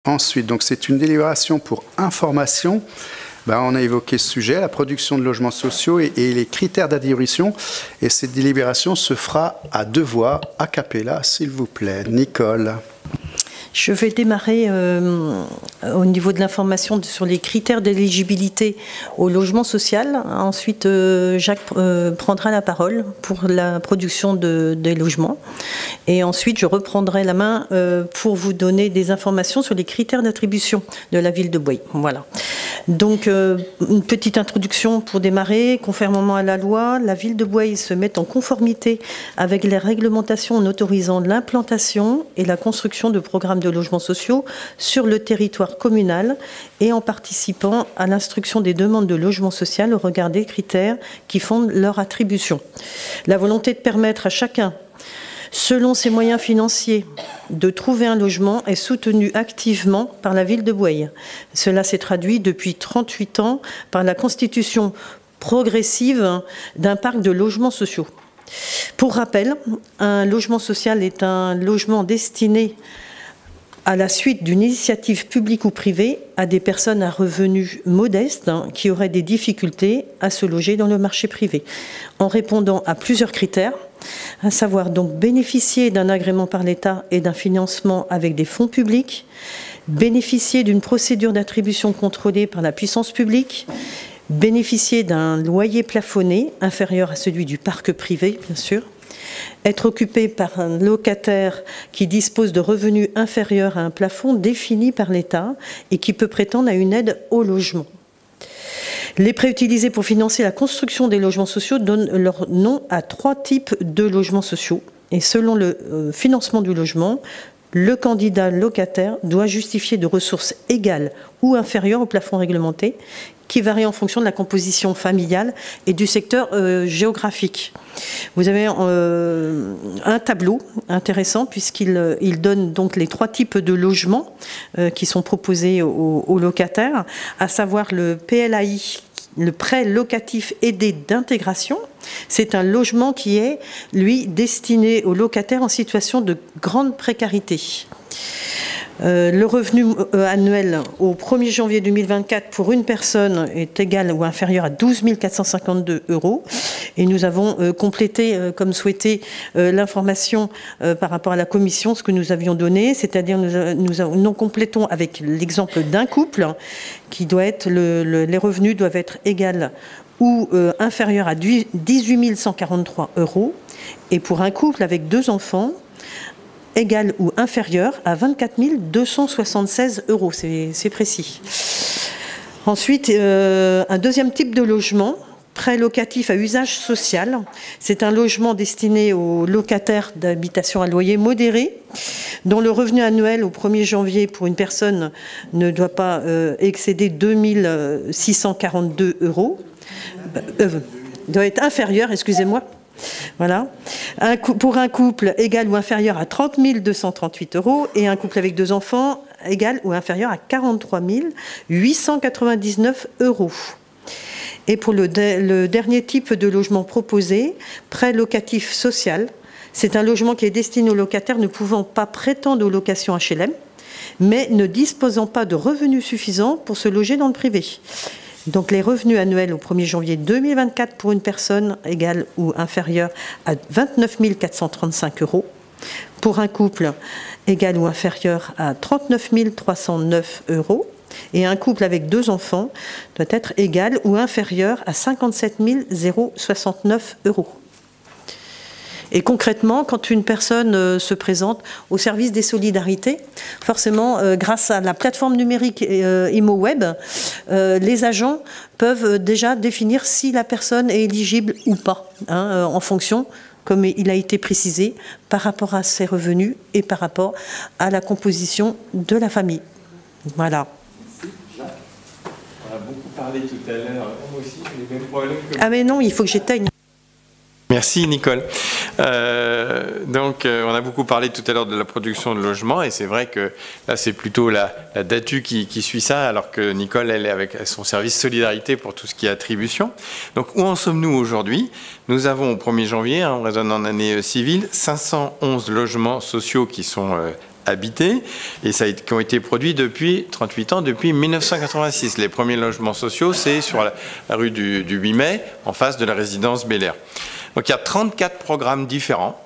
Ensuite, donc c'est une délibération pour information. On a évoqué ce sujet, la production de logements sociaux et les critères d'attribution. Et cette délibération se fera à deux voix, a cappella, s'il vous plaît. Nicole. Je vais démarrer au niveau de l'information sur les critères d'éligibilité au logement social. Ensuite, Jacques prendra la parole pour la production des logements. Et ensuite, je reprendrai la main pour vous donner des informations sur les critères d'attribution de la ville de Bouaye. Voilà. Donc, une petite introduction pour démarrer. Conformément à la loi, la ville de Bouaye se met en conformité avec les réglementations en autorisant l'implantation et la construction de programmes de logements sociaux sur le territoire communal et en participant à l'instruction des demandes de logement social au regard des critères qui fondent leur attribution. La volonté de permettre à chacun, selon ses moyens financiers, de trouver un logement est soutenue activement par la ville de Bouaye. Cela s'est traduit depuis 38 ans par la constitution progressive d'un parc de logements sociaux. Pour rappel, un logement social est un logement destiné à la suite d'une initiative publique ou privée à des personnes à revenus modestes qui auraient des difficultés à se loger dans le marché privé, en répondant à plusieurs critères, à savoir donc bénéficier d'un agrément par l'État et d'un financement avec des fonds publics, bénéficier d'une procédure d'attribution contrôlée par la puissance publique, bénéficier d'un loyer plafonné inférieur à celui du parc privé, bien sûr, être occupé par un locataire qui dispose de revenus inférieurs à un plafond défini par l'État et qui peut prétendre à une aide au logement. Les prêts utilisés pour financer la construction des logements sociaux donnent leur nom à 3 types de logements sociaux. Et selon le financement du logement, le candidat locataire doit justifier de ressources égales ou inférieures au plafond réglementé, qui varie en fonction de la composition familiale et du secteur géographique. Vous avez un tableau intéressant puisqu'il donne donc les 3 types de logements qui sont proposés aux locataires, à savoir le PLAI, le prêt locatif aidé d'intégration. C'est un logement qui est, lui, destiné aux locataires en situation de grande précarité. Le revenu annuel au 1er janvier 2024 pour une personne est égal ou inférieur à 12 452 €. Et nous avons complété, comme souhaité, l'information par rapport à la commission, ce que nous avions donné, c'est-à-dire nous complétons avec l'exemple d'un couple qui doit être, les revenus doivent être égaux ou inférieurs à 18 143 €. Et pour un couple avec 2 enfants, égal ou inférieur à 24 276 €. C'est précis. Ensuite, un deuxième type de logement, prêt locatif à usage social. C'est un logement destiné aux locataires d'habitation à loyer modéré, dont le revenu annuel au 1er janvier pour une personne ne doit pas excéder 2 642 €. Doit être inférieur, excusez-moi. Voilà. Pour un couple égal ou inférieur à 30 238 € et un couple avec 2 enfants égal ou inférieur à 43 899 €. Et pour le dernier type de logement proposé, prêt locatif social, c'est un logement qui est destiné aux locataires ne pouvant pas prétendre aux locations HLM, mais ne disposant pas de revenus suffisants pour se loger dans le privé. Donc les revenus annuels au 1er janvier 2024 pour une personne égale ou inférieure à 29 435 €. Pour un couple égal ou inférieur à 39 309 €. Et un couple avec 2 enfants doit être égal ou inférieur à 57 069 €. Et concrètement, quand une personne se présente au service des solidarités, forcément, grâce à la plateforme numérique ImoWeb, les agents peuvent déjà définir si la personne est éligible ou pas, en fonction, comme il a été précisé, par rapport à ses revenus et par rapport à la composition de la famille. Voilà. Merci, Jacques. On a beaucoup parlé tout à l'heure. Moi aussi, j'ai les mêmes problèmes que vous. Ah mais non, il faut que j'éteigne. Merci Nicole. On a beaucoup parlé tout à l'heure de la production de logements et c'est vrai que là c'est plutôt la DATU qui suit ça, alors que Nicole elle est avec son service solidarité pour tout ce qui est attribution. Donc où en sommes-nous aujourd'hui? Nous avons au 1er janvier, on raisonne en année civile, 511 logements sociaux qui sont habités et qui ont été produits depuis 38 ans, depuis 1986. Les premiers logements sociaux, c'est sur la rue du 8 mai, en face de la résidence Bel Air. Donc il y a 34 programmes différents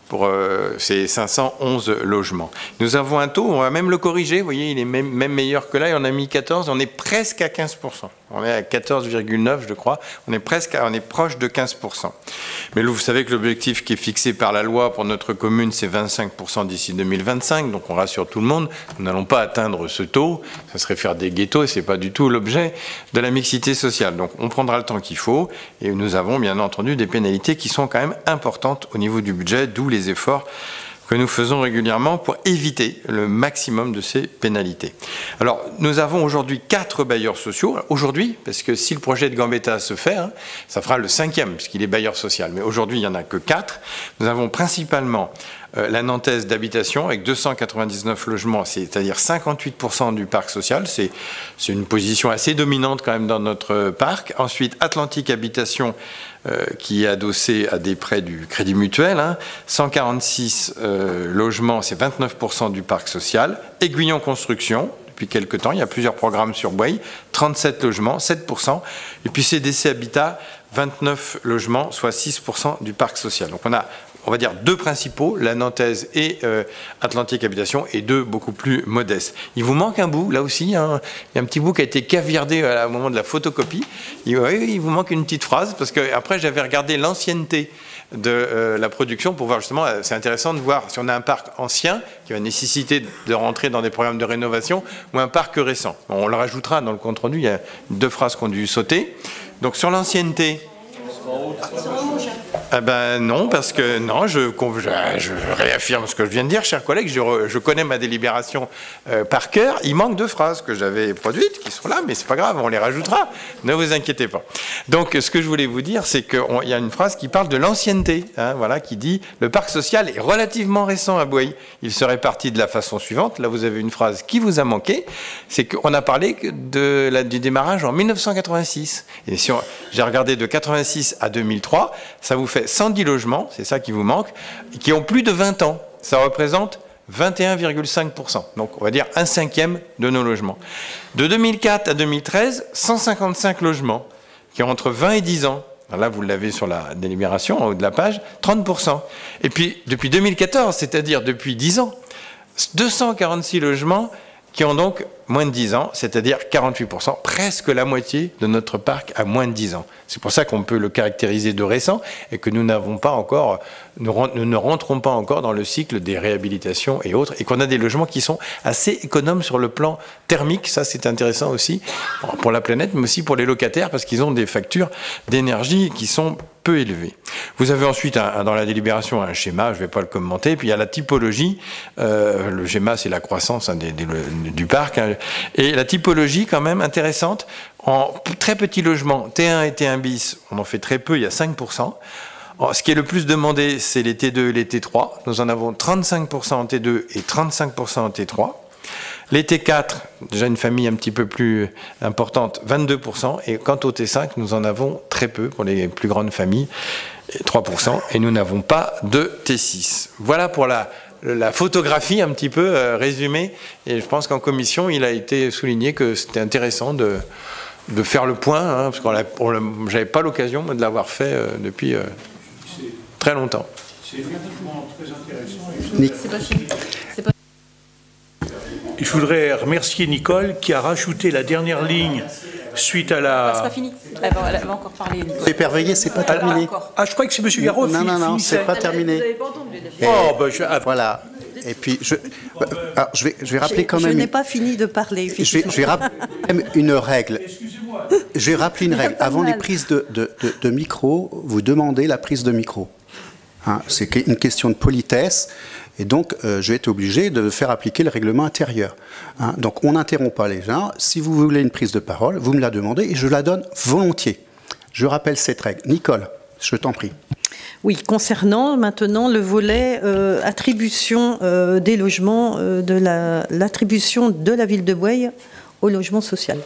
pour ces 511 logements. Nous avons un taux, on va même le corriger, vous voyez, il est même meilleur que là, et on a mis 14, on est presque à 15%. On est à 14,9, je crois, on est proche de 15%. Mais là, vous savez que l'objectif qui est fixé par la loi pour notre commune, c'est 25% d'ici 2025, donc on rassure tout le monde, nous n'allons pas atteindre ce taux, ça serait faire des ghettos, et ce n'est pas du tout l'objet de la mixité sociale. Donc on prendra le temps qu'il faut, et nous avons bien entendu des pénalités qui sont quand même importantes au niveau du budget, d'où les efforts que nous faisons régulièrement pour éviter le maximum de ces pénalités. Alors, nous avons aujourd'hui 4 bailleurs sociaux. Aujourd'hui, parce que si le projet de Gambetta se fait, ça fera le 5e, puisqu'il est bailleur social. Mais aujourd'hui, il n'y en a que 4. Nous avons principalement la Nantaise d'habitation, avec 299 logements, c'est-à-dire 58% du parc social. C'est une position assez dominante quand même dans notre parc. Ensuite, Atlantique Habitation, qui est adossé à des prêts du Crédit Mutuel, 146 logements, c'est 29% du parc social. Aiguillon Construction, depuis quelques temps, il y a plusieurs programmes sur Bouaye, 37 logements, 7%. Et puis CDC Habitat, 29 logements, soit 6% du parc social. Donc on va dire 2 principaux, la Nantaise et Atlantique Habitation, et 2 beaucoup plus modestes. Il vous manque un bout, là aussi, il y a un petit bout qui a été caviardé au moment de la photocopie. Il vous manque une petite phrase, parce que après j'avais regardé l'ancienneté de la production pour voir justement, c'est intéressant de voir si on a un parc ancien qui va nécessiter de rentrer dans des programmes de rénovation ou un parc récent. Bon, on le rajoutera dans le compte rendu, il y a 2 phrases qu'on a dû sauter. Donc sur l'ancienneté, non, parce que non, je réaffirme ce que je viens de dire, chers collègues, je connais ma délibération par cœur. Il manque 2 phrases que j'avais produites, qui sont là, mais c'est pas grave, on les rajoutera, ne vous inquiétez pas. Donc ce que je voulais vous dire, c'est qu'il y a une phrase qui parle de l'ancienneté, voilà, qui dit « Le parc social est relativement récent à Bouaye. Il se répartit de la façon suivante ». Là, vous avez une phrase qui vous a manqué, c'est qu'on a parlé du démarrage en 1986. Et si j'ai regardé de 86 à 2003, ça vous fait 110 logements, c'est ça qui vous manque, qui ont plus de 20 ans. Ça représente 21,5%. Donc, on va dire 1/5 de nos logements. De 2004 à 2013, 155 logements qui ont entre 20 et 10 ans. Alors là, vous l'avez sur la délibération, en haut de la page, 30%. Et puis, depuis 2014, c'est-à-dire depuis 10 ans, 246 logements qui ont donc moins de 10 ans, c'est-à-dire 48%, presque la moitié de notre parc a moins de 10 ans. C'est pour ça qu'on peut le caractériser de récent et que nous n'avons pas encore, nous ne rentrons pas encore dans le cycle des réhabilitations et autres, et qu'on a des logements qui sont assez économes sur le plan thermique. Ça, c'est intéressant aussi pour la planète, mais aussi pour les locataires, parce qu'ils ont des factures d'énergie qui sont peu élevées. Vous avez ensuite dans la délibération un schéma, je ne vais pas le commenter, puis il y a la typologie. Le schéma, c'est la croissance du parc, et la typologie quand même intéressante. En très petits logements, T1 et T1 bis, on en fait très peu, il y a 5%. Ce qui est le plus demandé, c'est les T2 et les T3. Nous en avons 35% en T2 et 35% en T3. Les T4, déjà une famille un petit peu plus importante, 22%. Et quant au T5, nous en avons très peu pour les plus grandes familles, 3%. Et nous n'avons pas de T6. Voilà pour la photographie un petit peu résumée. Et je pense qu'en commission, il a été souligné que c'était intéressant de faire le point, parce que j'avais pas l'occasion de l'avoir fait depuis très longtemps. C'est effectivement très intéressant. Je voudrais remercier Nicole qui a rajouté la dernière ligne suite à la... C'est pas fini. Elle va encore parler. C'est Perveillé, c'est pas terminé. Ah, je crois que c'est M. Garot. Non, c'est pas terminé. Vous n'avez pas entendu. Voilà. Et puis, je vais rappeler quand même... Je n'ai pas fini de parler. Je vais rappeler une règle. Je vais rappeler une règle. Avant les prises de micro, vous demandez la prise de micro. C'est une question de politesse. Et donc, je vais être obligé de faire appliquer le règlement intérieur. Donc, on n'interrompt pas les gens. Si vous voulez une prise de parole, vous me la demandez et je la donne volontiers. Je rappelle cette règle. Nicole, je t'en prie. Oui, concernant maintenant le volet attribution des logements, de l'attribution de la ville de Bouaye au logement social.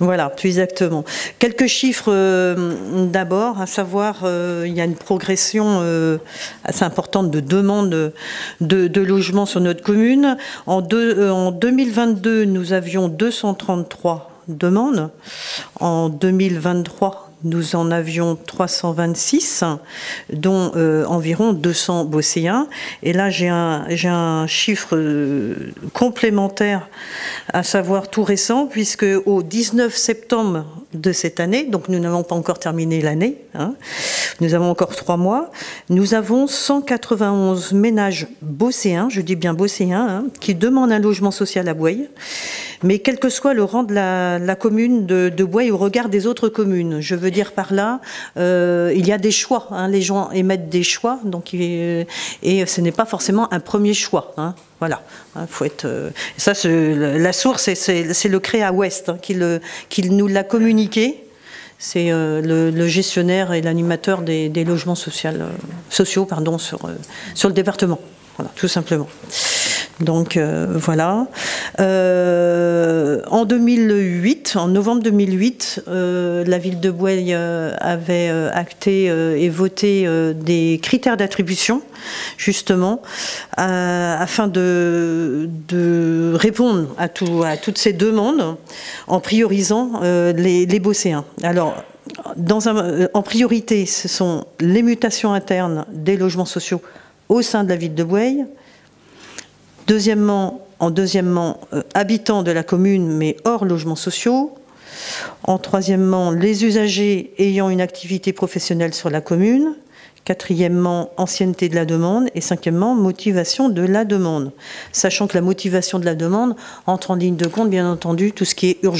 Voilà, plus exactement. Quelques chiffres d'abord, à savoir, il y a une progression assez importante de demandes de logements sur notre commune. En 2022, nous avions 233 demandes. En 2023, nous en avions 326, dont environ 200 Bosséens. Et là, j'ai un chiffre complémentaire, à savoir tout récent, puisque au 19 septembre de cette année, donc nous n'avons pas encore terminé l'année, hein, nous avons encore 3 mois, nous avons 191 ménages bosséens, je dis bien bosséens, hein, qui demandent un logement social à Bouaye. Mais quel que soit le rang de la commune de Bouaye au regard des autres communes, je veux dire par là, il y a des choix, hein, les gens émettent des choix, donc, et ce n'est pas forcément un premier choix. Hein, voilà, hein, faut être. Ça, la source, c'est le Créa Ouest hein, qui nous l'a communiqué. C'est le gestionnaire et l'animateur des logements sociaux sur le département. Voilà, tout simplement. Donc voilà. En 2008, en novembre 2008, la ville de Bouaye avait acté et voté des critères d'attribution, justement, afin de répondre à toutes ces demandes en priorisant les Bosséens. Alors, en priorité, ce sont les mutations internes des logements sociaux au sein de la ville de Bouaye. Deuxièmement, habitants de la commune, mais hors logements sociaux. En troisièmement, les usagers ayant une activité professionnelle sur la commune. Quatrièmement, ancienneté de la demande. Et cinquièmement, motivation de la demande. Sachant que la motivation de la demande entre en ligne de compte, bien entendu, tout ce qui est urgent.